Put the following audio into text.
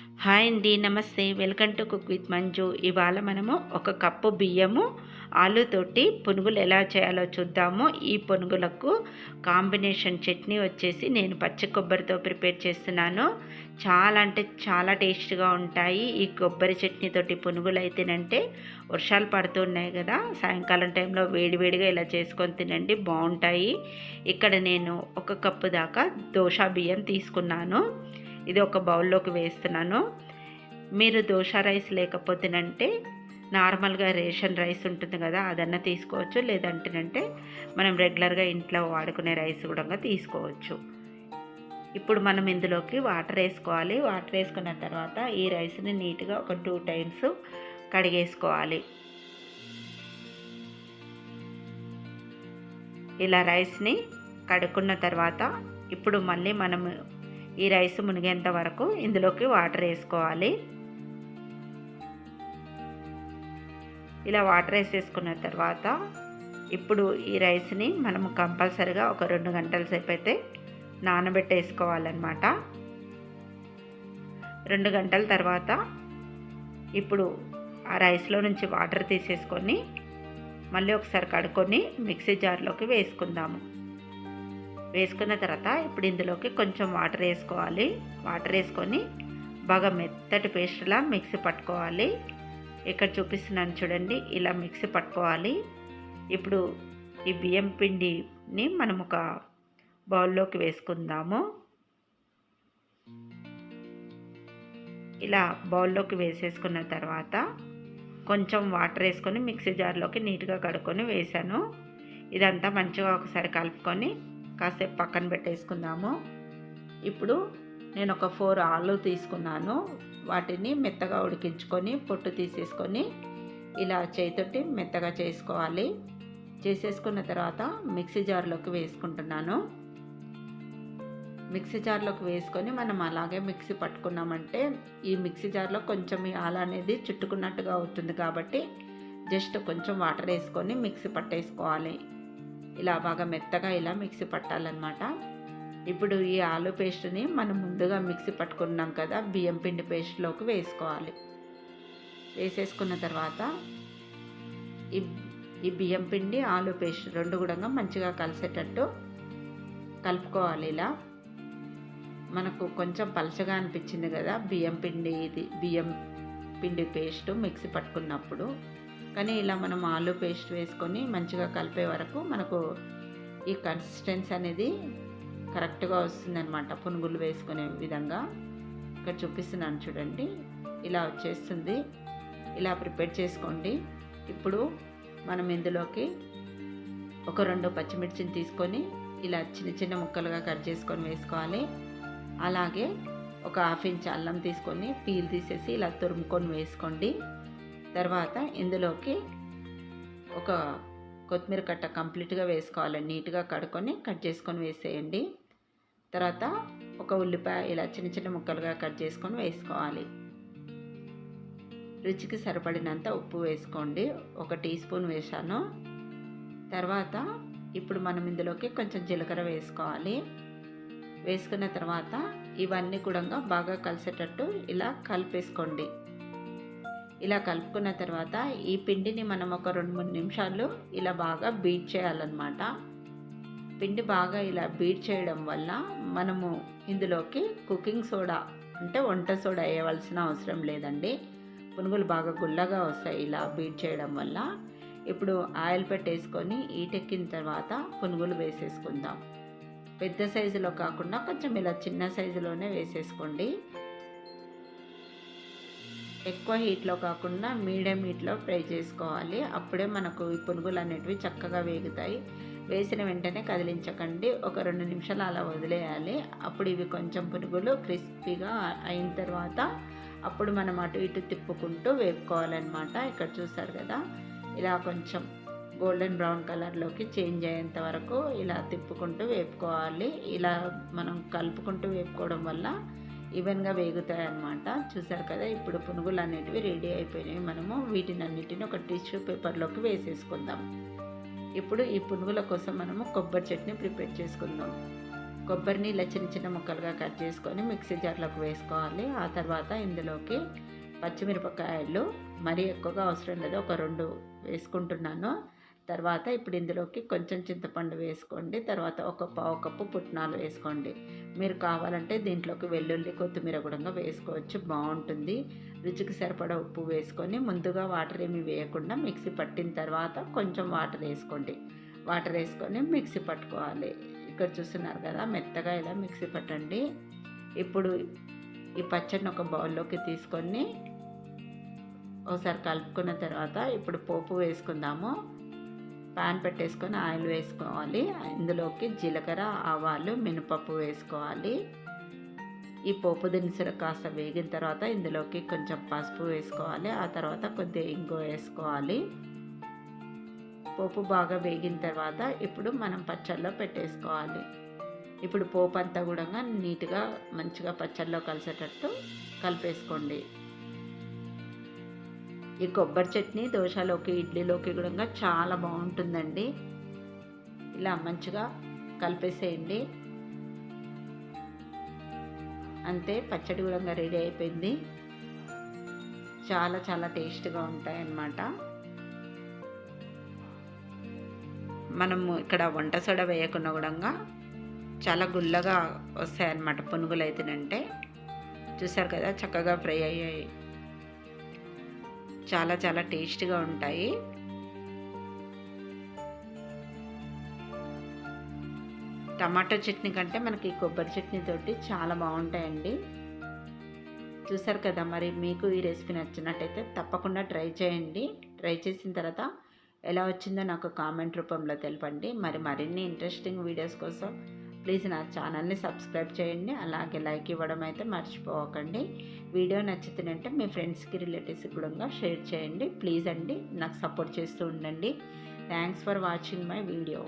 Hi అండి, నమస్తే. Welcome to cook with Manju. ఇవాళ మనము ఒక కప్పు బియ్యము ఆలుతోటి పునుగులు ఎలా చేయాలో చూద్దాము. ఈ పునుగులకు కాంబినేషన్ చట్నీ వచ్చేసి నేను పచ్చి కొబ్బరితో ప్రిపేర్ చేస్తున్నాను. చాలా అంటే చాలా టేస్ట్గా ఉంటాయి. ఈ కొబ్బరి చట్నీతోటి పునుగులు అయితేనంటే వర్షాలు పడుతున్నాయి కదా, సాయంకాలం టైంలో వేడివేడిగా ఇలా చేసుకొని తినండి, బాగుంటాయి. ఇక్కడ నేను ఒక కప్పు దాకా దోశ బియ్యం తీసుకున్నాను. ఇది ఒక బౌల్లోకి వేస్తున్నాను. మీరు దోశ రైస్ లేకపోతేనంటే నార్మల్గా రేషన్ రైస్ ఉంటుంది కదా, అదన్నా తీసుకోవచ్చు. లేదంటేనంటే మనం రెగ్యులర్గా ఇంట్లో వాడుకునే రైస్ కూడా తీసుకోవచ్చు. ఇప్పుడు మనం ఇందులోకి వాటర్ వేసుకోవాలి. వాటర్ వేసుకున్న తర్వాత ఈ రైస్ని నీట్గా ఒక 2 టైమ్స్ కడిగేసుకోవాలి. ఇలా రైస్ని కడుక్కున్న తర్వాత ఇప్పుడు మళ్ళీ మనం ఈ రైస్ మునిగేంత వరకు ఇందులోకి వాటర్ వేసుకోవాలి. ఇలా వాటర్ వేసేసుకున్న తర్వాత ఇప్పుడు ఈ రైస్ని మనము కంపల్సరిగా ఒక 2 గంటల సేపు అయితే నానబెట్టేసుకోవాలన్నమాట. 2 గంటల తర్వాత ఇప్పుడు ఆ రైస్లో నుంచి వాటర్ తీసేసుకొని మళ్ళీ ఒకసారి కడుక్కొని మిక్సీ జార్లోకి వేసుకుందాము. వేసుకున్న తర్వాత ఇప్పుడు ఇందులోకి కొంచెం వాటర్ వేసుకోవాలి. వాటర్ వేసుకొని బాగా మెత్తటి పేస్ట్లా మిక్సీ పట్టుకోవాలి. ఇక్కడ చూపిస్తున్నాను చూడండి, ఇలా మిక్సీ పట్టుకోవాలి. ఇప్పుడు ఈ బియ్యం పిండిని మనం ఒక బౌల్లోకి వేసుకుందాము. ఇలా బౌల్లోకి వేసేసుకున్న తర్వాత కొంచెం వాటర్ వేసుకొని మిక్సీ జార్లోకి నీట్గా కడుక్కొని వేసాను. ఇదంతా మంచిగా ఒకసారి కలుపుకొని కాసేపు పక్కన పెట్టేసుకుందాము. ఇప్పుడు నేను ఒక 4 ఆలు తీసుకున్నాను. వాటిని మెత్తగా ఉడికించుకొని పొట్టు తీసేసుకొని ఇలా చేతితోటి మెత్తగా చేసుకోవాలి. చేసేసుకున్న తర్వాత మిక్సీ జార్లోకి వేసుకుంటున్నాను. మిక్సీ జార్లోకి వేసుకొని మనం అలాగే మిక్సీ పట్టుకున్నామంటే ఈ మిక్సీ జార్లో కొంచెం ఈ ఆలు అనేది చుట్టుకున్నట్టుగా అవుతుంది. కాబట్టి జస్ట్ కొంచెం వాటర్ వేసుకొని మిక్సీ పట్టేసుకోవాలి. ఇలా బాగా మెత్తగా ఇలా మిక్సీ పట్టాలన్నమాట. ఇప్పుడు ఈ ఆలు పేస్ట్ని మనం ముందుగా మిక్సీ పట్టుకున్నాం కదా, బియ్యం పిండి పేస్ట్లోకి వేసుకోవాలి. వేసేసుకున్న తర్వాత ఈ బియ్యం పిండి ఆలు పేస్ట్ 2 కూడా మంచిగా కలిసేటట్టు కలుపుకోవాలి. ఇలా మనకు కొంచెం పలచగా అనిపించింది కదా బియ్యం పిండి పేస్ట్ మిక్సీ పట్టుకున్నప్పుడు, కానీ ఇలా మనం ఆలు పేస్ట్ వేసుకొని మంచిగా కలిపే వరకు మనకు ఈ కన్సిస్టెన్సీ అనేది కరెక్ట్గా వస్తుందన్నమాట. పునుగులు వేసుకునే విధంగా ఇక్కడ చూపిస్తున్నాను చూడండి, ఇలా వచ్చేస్తుంది. ఇలా ప్రిపేర్ చేసుకోండి. ఇప్పుడు మనం ఇందులోకి ఒక 2 పచ్చిమిర్చిని తీసుకొని ఇలా చిన్న చిన్న ముక్కలుగా కట్ చేసుకొని వేసుకోవాలి. అలాగే ఒక 1/2 ఇంచ్ అల్లం తీసుకొని పీల్ తీసేసి ఇలా తురుముకొని వేసుకోండి. తర్వాత ఇందులోకి ఒక కొత్తిమీర కట్ట కంప్లీట్గా వేసుకోవాలి. నీట్గా కడుక్కొని కట్ చేసుకొని వేసేయండి. తర్వాత ఒక ఉల్లిపాయ ఇలా చిన్న చిన్న ముక్కలుగా కట్ చేసుకొని వేసుకోవాలి. రుచికి సరిపడినంత ఉప్పు వేసుకోండి. 1 టీ స్పూన్ వేసాను. తర్వాత ఇప్పుడు మనం ఇందులోకి కొంచెం జీలకర్ర వేసుకోవాలి. వేసుకున్న తర్వాత ఇవన్నీ కూడా బాగా కలిసేటట్టు ఇలా కలిపేసుకోండి. ఇలా కలుపుకున్న తర్వాత ఈ పిండిని మనం ఒక 2-3 నిమిషాలు ఇలా బాగా బీట్ చేయాలన్నమాట. పిండి బాగా ఇలా బీట్ చేయడం వల్ల మనము ఇందులోకి కుకింగ్ సోడా అంటే వంట సోడా వేయవలసిన అవసరం లేదండి. పునుగులు బాగా గుల్లగా వస్తాయి ఇలా బీట్ చేయడం వల్ల. ఇప్పుడు ఆయిల్ పెట్టేసుకొని ఈటెక్కిన తర్వాత పునుగులు వేసేసుకుందాం. పెద్ద సైజులో కాకుండా కొంచెం ఇలా చిన్న సైజులోనే వేసేసుకోండి. ఎక్కువ హీట్లో కాకుండా మీడియం హీట్లో ఫ్రై చేసుకోవాలి. అప్పుడే మనకు ఈ పునుగులు అనేటివి చక్కగా వేగుతాయి. వేసిన వెంటనే కదిలించకండి. ఒక 2 నిమిషాలు అలా వదిలేయాలి. అప్పుడు ఇవి కొంచెం పునుగులు క్రిస్పీగా అయిన తర్వాత అప్పుడు మనం అటు ఇటు తిప్పుకుంటూ వేపుకోవాలన్నమాట. ఇక్కడ చూస్తారు కదా, ఇలా కొంచెం గోల్డెన్ బ్రౌన్ కలర్లోకి చేంజ్ అయ్యేంత వరకు ఇలా తిప్పుకుంటూ వేపుకోవాలి. ఇలా మనం కలుపుకుంటూ వేపుకోవడం వల్ల ఈవెన్గా వేగుతాయి అన్నమాట. చూసారు కదా, ఇప్పుడు పునుగులు అనేటివి రెడీ అయిపోయినాయి. మనము వీటినన్నిటిని ఒక టిష్యూ పేపర్లోకి వేసేసుకుందాం. ఇప్పుడు ఈ పునుగుల కోసం మనము కొబ్బరి చట్నీ ప్రిపేర్ చేసుకుందాం. కొబ్బరిని ఇలా చిన్న చిన్న ముక్కలుగా కట్ చేసుకొని మిక్సీ జార్లోకి వేసుకోవాలి. ఆ తర్వాత ఇందులోకి పచ్చిమిరపకాయలు మరీ ఎక్కువగా అవసరం లేదు, ఒక 2 వేసుకుంటున్నాను. తర్వాత ఇప్పుడు ఇందులోకి కొంచెం చింతపండు వేసుకోండి. తర్వాత ఒక పావు కప్పు పుట్నాలు వేసుకోండి. మీరు కావాలంటే దీంట్లోకి వెల్లుల్లి కొత్తిమీర కూడా వేసుకోవచ్చు, బాగుంటుంది. రుచికి సరిపడా ఉప్పు వేసుకొని ముందుగా వాటర్ ఏమి వేయకుండా మిక్సీ పట్టిన తర్వాత కొంచెం వాటర్ వేసుకోండి. వాటర్ వేసుకొని మిక్సీ పట్టుకోవాలి. ఇక్కడ చూస్తున్నారు కదా, మెత్తగా ఇలా మిక్సీ పట్టండి. ఇప్పుడు ఈ పచ్చడిని ఒక బౌల్లోకి తీసుకొని ఒకసారి కలుపుకున్న తర్వాత ఇప్పుడు పోపు వేసుకుందాము. పాన్ పెట్టేసుకొని ఆయిల్ వేసుకోవాలి. ఇందులోకి జీలకర్ర, ఆవాలు, మినపప్పు వేసుకోవాలి. ఈ పోపు దినుసులు కాస్త వేగిన తర్వాత ఇందులోకి కొంచెం పసుపు వేసుకోవాలి. ఆ తర్వాత కొద్దిగా ఇంగువ వేసుకోవాలి. పోపు బాగా వేగిన తర్వాత ఇప్పుడు మనం పచ్చళ్ళలో పెట్టేసుకోవాలి. ఇప్పుడు పోపు అంతా కూడా నీట్గా మంచిగా పచ్చళ్ళలో కలిసేటట్టు కలిపేసుకోండి. ఈ కొబ్బరి చట్నీ దోశలోకి, ఇడ్లీలోకి కూడా చాలా బాగుంటుందండి. ఇలా మంచిగా కలిపేసేయండి. అంతే, పచ్చడి కూడా రెడీ అయిపోయింది. చాలా చాలా టేస్ట్గా ఉంటాయి అన్నమాట. మనము ఇక్కడ వంట సోడా వేయకుండా కూడా చాలా గుల్లగా వస్తాయన్నమాట పునుగులు అయితేనంటే. చూసారు కదా, చక్కగా ఫ్రై అయ్యాయి. చాలా చాలా టేస్ట్గా ఉంటాయి. టమాటో చట్నీ కంటే మనకి కొబ్బరి చట్నీ తోటి చాలా బాగుంటాయండి. చూసారు కదా, మరి మీకు ఈ రెసిపీ నచ్చినట్టయితే తప్పకుండా ట్రై చేయండి. ట్రై చేసిన తర్వాత ఎలా వచ్చిందో నాకు కామెంట్ రూపంలో తెలపండి. మరిన్ని ఇంట్రెస్టింగ్ వీడియోస్ కోసం ప్లీజ్ నా ఛానల్ని సబ్స్క్రైబ్ చేయండి. అలాగే లైక్ ఇవ్వడం అయితే మర్చిపోకండి. వీడియో నచ్చితేనంటే మీ ఫ్రెండ్స్కి, రిలేటివ్స్కి కూడా షేర్ చేయండి. ప్లీజ్ అండి, నాకు సపోర్ట్ చేస్తూ ఉండండి. Thanks for watching my video.